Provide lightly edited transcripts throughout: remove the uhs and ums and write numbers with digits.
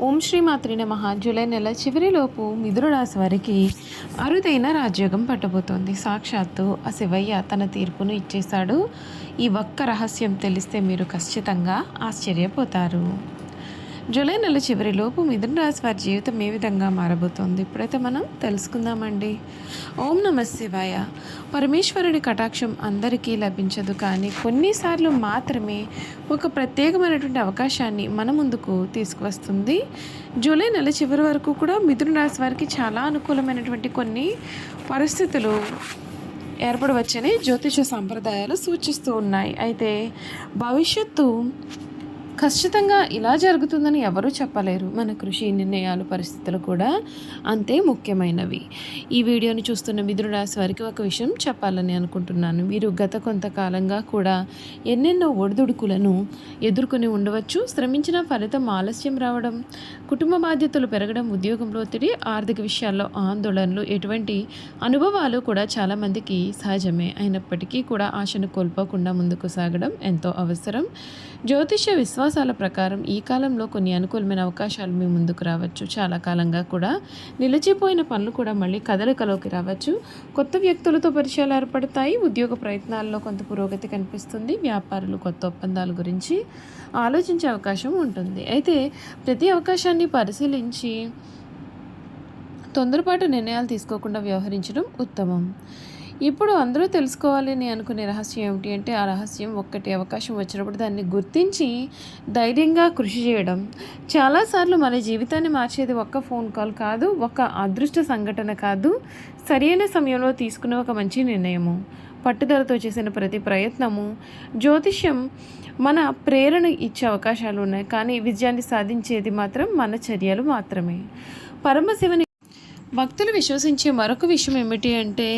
ఓం శ్రీ మాత్రే నమః. జూలై నెల చివరిలోపు మిథున రాశి వారికి అరుదైన రాజయోగం పట్టబోతోంది. సాక్షాత్తు ఆ శివయ్య తన తీర్పును ఇచ్చేశాడు. ఈ ఒక్క రహస్యం తెలిస్తే మీరు ఖచ్చితంగా ఆశ్చర్యపోతారు. జూలై నెల చివరిలోపు మిథున రాశి వారి జీవితం ఏ విధంగా మారబోతోంది ఇప్పుడైతే మనం తెలుసుకుందామండి. ఓం నమః శివాయ. పరమేశ్వరుడి కటాక్షం అందరికీ లభించదు, కానీ కొన్నిసార్లు మాత్రమే ఒక ప్రత్యేకమైనటువంటి అవకాశాన్ని మన ముందుకు తీసుకువస్తుంది. జూలై నెల చివరి వరకు కూడా మిథున రాశి వారికి చాలా అనుకూలమైనటువంటి కొన్ని పరిస్థితులు ఏర్పడవచ్చని జ్యోతిష సాంప్రదాయాలు సూచిస్తూ ఉన్నాయి. అయితే భవిష్యత్తు ఖచ్చితంగా ఇలా జరుగుతుందని ఎవరూ చెప్పలేరు. మన కృషి, నిర్ణయాలు, పరిస్థితులు కూడా అంతే ముఖ్యమైనవి. ఈ వీడియోని చూస్తున్న మిథున రాశి వారికి ఒక విషయం చెప్పాలని అనుకుంటున్నాను. మీరు గత కొంతకాలంగా కూడా ఎన్నెన్నో ఒడిదుడుకులను ఎదుర్కొని ఉండవచ్చు. శ్రమించిన ఫలితం ఆలస్యం రావడం, కుటుంబ బాధ్యతలు పెరగడం, ఉద్యోగంలో ఒత్తిడి, ఆర్థిక విషయాల్లో ఆందోళనలు, ఎటువంటి అనుభవాలు కూడా చాలామందికి సహజమే. అయినప్పటికీ కూడా ఆశను కోల్పోకుండా ముందుకు సాగడం ఎంతో అవసరం. జ్యోతిష విశ్వాసాల ప్రకారం ఈ కాలంలో కొన్ని అనుకూలమైన అవకాశాలు మీ ముందుకు రావచ్చు. చాలా కాలంగా కూడా నిలిచిపోయిన పనులు కూడా మళ్ళీ కదలికలోకి రావచ్చు. కొత్త వ్యక్తులతో పరిచయాలు ఏర్పడతాయి. ఉద్యోగ ప్రయత్నాల్లో కొంత పురోగతి కనిపిస్తుంది. వ్యాపారులు కొత్త ఒప్పందాల గురించి ఆలోచించే అవకాశం ఉంటుంది. అయితే ప్రతి అవకాశాన్ని పరిశీలించి తొందరపాటు నిర్ణయాలు తీసుకోకుండా వ్యవహరించడం ఉత్తమం. ఇప్పుడు అందరూ తెలుసుకోవాలని అనుకునే రహస్యం ఏమిటి అంటే, ఆ రహస్యం ఒక్కటి, అవకాశం వచ్చినప్పుడు దాన్ని గుర్తించి ధైర్యంగా కృషి చేయడం. చాలాసార్లు మన జీవితాన్ని మార్చేది ఒక్క ఫోన్ కాల్ కాదు, ఒక అదృష్ట సంఘటన కాదు, సరైన సమయంలో తీసుకునే ఒక మంచి నిర్ణయము, పట్టుదలతో చేసిన ప్రతి ప్రయత్నము. జ్యోతిష్యం మన ప్రేరణ ఇచ్చే అవకాశాలు ఉన్నాయి, కానీ విజయాన్ని సాధించేది మాత్రం మన చర్యలు మాత్రమే. పరమశివుని భక్తులు విశ్వసించే మరొక విషయం ఏమిటి అంటే,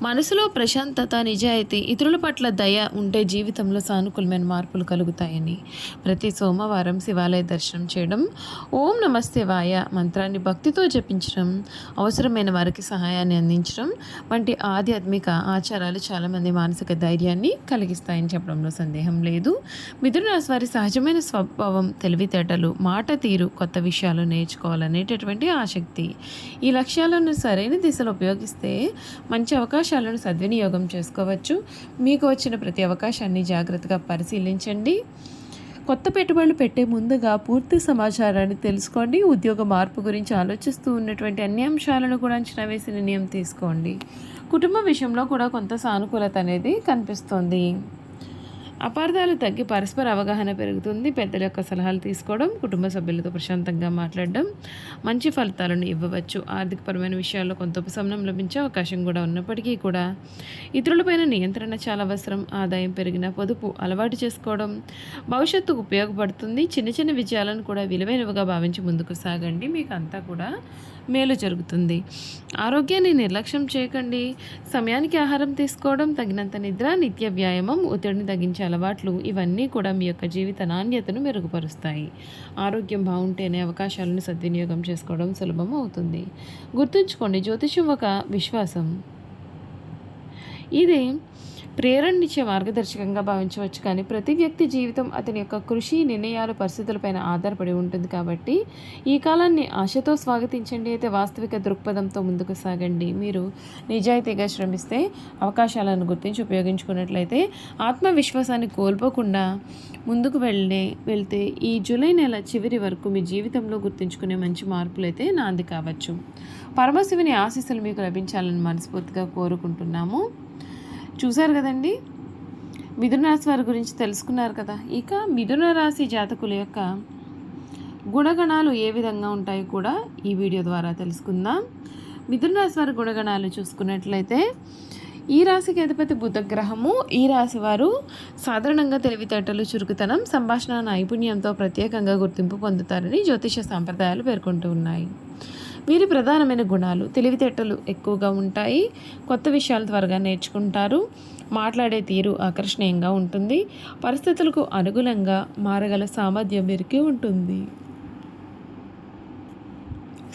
మనసులో ప్రశాంతత, నిజాయితీ, ఇతరుల పట్ల దయ ఉంటే జీవితంలో సానుకూలమైన మార్పులు కలుగుతాయని. ప్రతి సోమవారం శివాలయ దర్శనం చేయడం, ఓం నమః శివాయ మంత్రాన్ని భక్తితో జపించడం, అవసరమైన వారికి సహాయాన్ని అందించడం వంటి ఆధ్యాత్మిక ఆచారాలు చాలామంది మానసిక ధైర్యాన్ని కలిగిస్తాయని చెప్పడంలో సందేహం లేదు. మిథున రాశి వారి సహజమైన స్వభావం, తెలివితేటలు, మాట తీరు, కొత్త విషయాలు నేర్చుకోవాలనేటటువంటి ఆసక్తి. ఈ లక్ష్యాలను సరైన దిశలో ఉపయోగిస్తే మంచి అవకాశాలను సద్వినియోగం చేసుకోవచ్చు. మీకు వచ్చిన ప్రతి అవకాశాన్ని జాగ్రత్తగా పరిశీలించండి. కొత్త పెట్టుబడులు పెట్టే ముందుగా పూర్తి సమాచారాన్ని తెలుసుకోండి. ఉద్యోగ మార్పు గురించి ఆలోచిస్తూ ఉన్నటువంటి అన్ని అంశాలను కూడా అంచనా వేసి నిర్ణయం తీసుకోండి. కుటుంబ విషయంలో కూడా కొంత సానుకూలత అనేది కనిపిస్తోంది. అపార్థాలు తగ్గి పరస్పర అవగాహన పెరుగుతుంది. పెద్దల యొక్క సలహాలు తీసుకోవడం, కుటుంబ సభ్యులతో ప్రశాంతంగా మాట్లాడడం మంచి ఫలితాలను ఇవ్వవచ్చు. ఆర్థికపరమైన విషయాల్లో కొంత ఉపశమనం లభించే అవకాశం కూడా ఉన్నప్పటికీ కూడా ఇతరులపైన నియంత్రణ చాలా అవసరం. ఆదాయం పెరిగిన పొదుపు అలవాటు చేసుకోవడం భవిష్యత్తుకు ఉపయోగపడుతుంది. చిన్న చిన్న విజయాలను కూడా విలువైనవిగా భావించి ముందుకు సాగండి. మీకు అంతా కూడా మేలు జరుగుతుంది. ఆరోగ్యాన్ని నిర్లక్ష్యం చేయకండి. సమయానికి ఆహారం తీసుకోవడం, తగినంత నిద్ర, నిత్య వ్యాయామం, ఒత్తిడిని తగ్గించే అలవాట్లు ఇవన్నీ కూడా మీ యొక్క జీవిత నాణ్యతను మెరుగుపరుస్తాయి. ఆరోగ్యం బాగుంటేనే అవకాశాలను సద్వినియోగం చేసుకోవడం సులభం అవుతుంది. గుర్తుంచుకోండి, జ్యోతిషం ఒక విశ్వాసం. ఇది ప్రేరణనిచ్చే మార్గదర్శకంగా భావించవచ్చు, కానీ ప్రతి వ్యక్తి జీవితం అతని యొక్క కృషి, నిర్ణయాలు, పరిస్థితులపైన ఆధారపడి ఉంటుంది. కాబట్టి ఈ కాలాన్ని ఆశతో స్వాగతించండి. అయితే వాస్తవిక దృక్పథంతో ముందుకు సాగండి. మీరు నిజాయితీగా శ్రమిస్తే, అవకాశాలను గుర్తించి ఉపయోగించుకున్నట్లయితే, ఆత్మవిశ్వాసాన్ని కోల్పోకుండా ముందుకు వెళ్తే ఈ జూలై నెల చివరి వరకు మీ జీవితంలో గుర్తుంచుకునే మంచి మార్పులు అయితే నాంది కావచ్చు. పరమశివుని ఆశీస్సులు మీకు లభించాలని మనస్ఫూర్తిగా కోరుకుంటున్నాము. చూశారు కదండి, మిథున రాశి వారి గురించి తెలుసుకున్నారు కదా. ఇక మిథున రాశి జాతకుల యొక్క గుణగణాలు ఏ విధంగా ఉంటాయో కూడా ఈ వీడియో ద్వారా తెలుసుకుందాం. మిథున రాశి వారి గుణగణాలు చూసుకున్నట్లయితే, ఈ రాశికి అధిపతి బుధగ్రహము. ఈ రాశి వారు సాధారణంగా తెలివితేటలు, చురుకుతనం, సంభాషణ నైపుణ్యంతో ప్రత్యేకంగా గుర్తింపు పొందుతారని జ్యోతిష సాంప్రదాయాలు పేర్కొంటూ ఉన్నాయి. వీరి ప్రధానమైన గుణాలు: తెలివితేటలు ఎక్కువగా ఉంటాయి, కొత్త విషయాలు త్వరగా నేర్చుకుంటారు, మాట్లాడే తీరు ఆకర్షణీయంగా ఉంటుంది, పరిస్థితులకు అనుగుణంగా మారగల సామర్థ్యం వీరికి ఉంటుంది.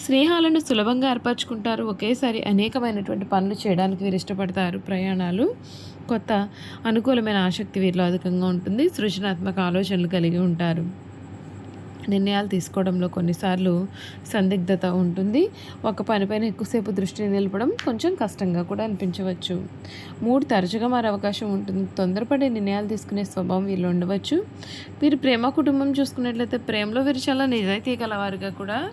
స్నేహాలను సులభంగా ఏర్పరచుకుంటారు. ఒకేసారి అనేకమైనటువంటి పనులు చేయడానికి వీరు ఇష్టపడతారు. ప్రయాణాలు, కొత్త అనుకూలమైన ఆసక్తి వీరిలో అధికంగా ఉంటుంది. సృజనాత్మక ఆలోచనలు కలిగి ఉంటారు. నిర్ణయాలు తీసుకోవడంలో కొన్నిసార్లు సందిగ్ధత ఉంటుంది. ఒక పనిపైన ఎక్కువసేపు దృష్టిని నిలపడం కొంచెం కష్టంగా కూడా అనిపించవచ్చు. మూడ్ తరచుగా మారే అవకాశం ఉంటుంది. తొందరపడే నిర్ణయాలు తీసుకునే స్వభావం వీళ్ళు ఉండవచ్చు. వీరు ప్రేమ కుటుంబం చూసుకున్నట్లయితే ప్రేమలో వీరు చాలా నిజాయితీ గలవారుగా కూడా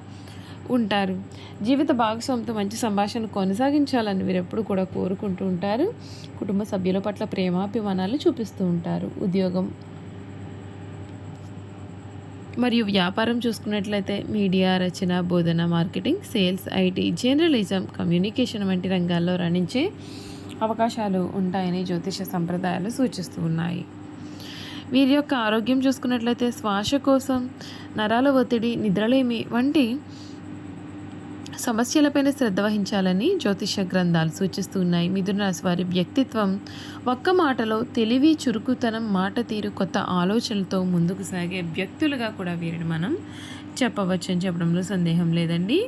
ఉంటారు. జీవిత భాగస్వామితో మంచి సంభాషణ కొనసాగించాలని వీరు ఎప్పుడు కూడా కోరుకుంటూ ఉంటారు. కుటుంబ సభ్యుల పట్ల ప్రేమాభిమానాలు చూపిస్తూ ఉంటారు. ఉద్యోగం మరియు వ్యాపారం చూసుకున్నట్లయితే మీడియా, రచన, బోధన, marketing, sales, IT, journalism, communication వంటి రంగాల్లో రాణించే అవకాశాలు ఉంటాయని జ్యోతిష సంప్రదాయాలు సూచిస్తూ ఉన్నాయి. వీరి యొక్క ఆరోగ్యం చూసుకున్నట్లయితే శ్వాసకోశం, నరాల ఒత్తిడి, నిద్రలేమి వంటి సమస్యలపైన శ్రద్ధ వహించాలని జ్యోతిష గ్రంథాలు సూచిస్తూ ఉన్నాయి. మిథున రాశి వారి వ్యక్తిత్వం ఒక్క మాటలో తెలివి, చురుకుతనం, మాట తీరు, కొత్త ఆలోచనలతో ముందుకు సాగే వ్యక్తులుగా కూడా వీరిని మనం చెప్పవచ్చు అని చెప్పడంలో సందేహం లేదండి.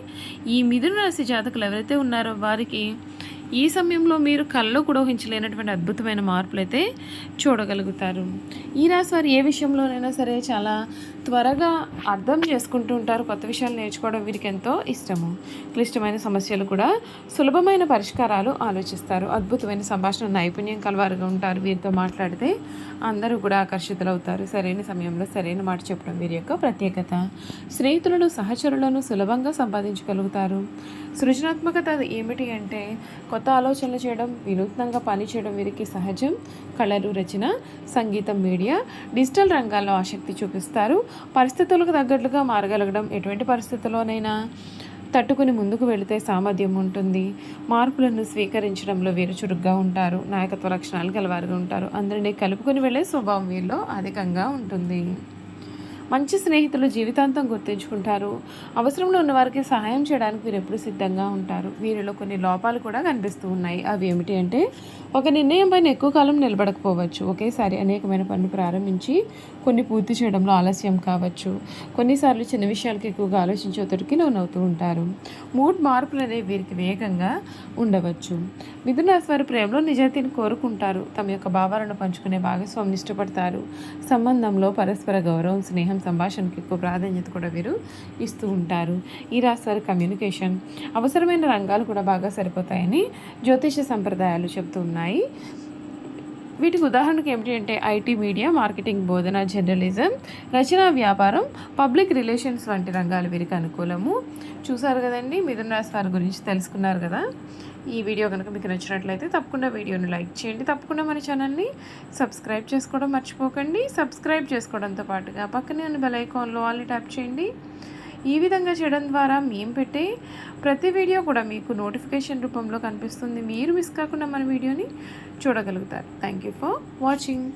ఈ మిథున రాశి జాతకులు ఎవరైతే ఉన్నారో వారికి ఈ సమయంలో మీరు కళ్ళలో కూడా ఊహించలేనటువంటి అద్భుతమైన మార్పులు అయితే చూడగలుగుతారు. ఈ రాశి వారు ఏ విషయంలోనైనా సరే చాలా త్వరగా అర్థం చేసుకుంటూ ఉంటారు. కొత్త విషయాలు నేర్చుకోవడం వీరికి ఎంతో ఇష్టము. క్లిష్టమైన సమస్యలు కూడా సులభమైన పరిష్కారాలు ఆలోచిస్తారు. అద్భుతమైన సంభాషణ నైపుణ్యం కలవారుగా ఉంటారు. వీరితో మాట్లాడితే అందరూ కూడా ఆకర్షితులవుతారు. సరైన సమయంలో సరైన మాట చెప్పడం వీరి యొక్క ప్రత్యేకత. స్నేహితులను, సహచరులను సులభంగా సంపాదించగలుగుతారు. సృజనాత్మకత ఏమిటి అంటే కొత్త ఆలోచనలు చేయడం, వినూత్నంగా పని చేయడం వీరికి సహజం. కళలు, రచన, సంగీతం, మీడియా, డిజిటల్ రంగాల్లో ఆసక్తి చూపిస్తారు. పరిస్థితులకు తగ్గట్లుగా మారగలగడం, ఎటువంటి పరిస్థితుల్లోనైనా తట్టుకుని ముందుకు వెళితే సామర్థ్యం ఉంటుంది. మార్పులను స్వీకరించడంలో వీరు చురుగ్గా ఉంటారు. నాయకత్వ లక్షణాలు గలవారుగా ఉంటారు. అందరినీ కలుపుకొని వెళ్ళే స్వభావం వీరిలో అధికంగా ఉంటుంది. మంచి స్నేహితులు జీవితాంతం గుర్తుంచుకుంటారు. అవసరంలో ఉన్న వారికి సహాయం చేయడానికి వీరు ఎప్పుడు సిద్ధంగా ఉంటారు. వీరిలో కొన్ని లోపాలు కూడా కనిపిస్తూ ఉన్నాయి. అవి ఏమిటి అంటే ఒక నిర్ణయం పైన ఎక్కువ కాలం నిలబడకపోవచ్చు. ఒకేసారి అనేకమైన పనులు ప్రారంభించి కొన్ని పూర్తి చేయడంలో ఆలస్యం కావచ్చు. కొన్నిసార్లు చిన్న విషయాలకు ఎక్కువగా ఆలోచించి ఒత్తిడికి లోనవుతూ ఉంటారు. మూడ్ మార్పులు అనేవి వీరికి వేగంగా ఉండవచ్చు. మిథున రాశి వారు ప్రేమలో నిజాయితీని కోరుకుంటారు. తమ యొక్క భావాలను పంచుకునే భాగస్వామిని ఇష్టపడతారు. సంబంధంలో పరస్పర గౌరవం, స్నేహం, సంభాషణకు ఎక్కువ ప్రాధాన్యత కూడా వీరు ఇస్తూ ఉంటారు. ఈ రాశి వారి కమ్యూనికేషన్ అవసరమైన రంగాలు కూడా బాగా సరిపోతాయని జ్యోతిష సంప్రదాయాలు చెబుతూ ఉన్నాయి. వీటికి ఉదాహరణకు ఏమిటి అంటే ఐటీ, మీడియా, మార్కెటింగ్, బోధన, జర్నలిజం, రచన, వ్యాపారం, పబ్లిక్ రిలేషన్స్ వంటి రంగాలు వీరికి అనుకూలము. చూసారు కదండి, మిథున రాశి వారి గురించి తెలుసుకున్నారు కదా. ఈ వీడియో కనుక మీకు నచ్చినట్లయితే తప్పకుండా వీడియోని లైక్ చేయండి. తప్పకుండా మన ఛానల్ని సబ్స్క్రైబ్ చేసుకోవడం మర్చిపోకండి. సబ్స్క్రైబ్ చేసుకోవడంతో పాటుగా పక్కనే ఉన్న బెల్ ఐకాన్లో ఆల్ని ట్యాప్ చేయండి. ఈ విధంగా చేయడం ద్వారా మేము పెట్టే ప్రతి వీడియో కూడా మీకు నోటిఫికేషన్ రూపంలో కనిపిస్తుంది. మీరు మిస్ కాకుండా మన వీడియోని చూడగలుగుతారు. Thank you for watching.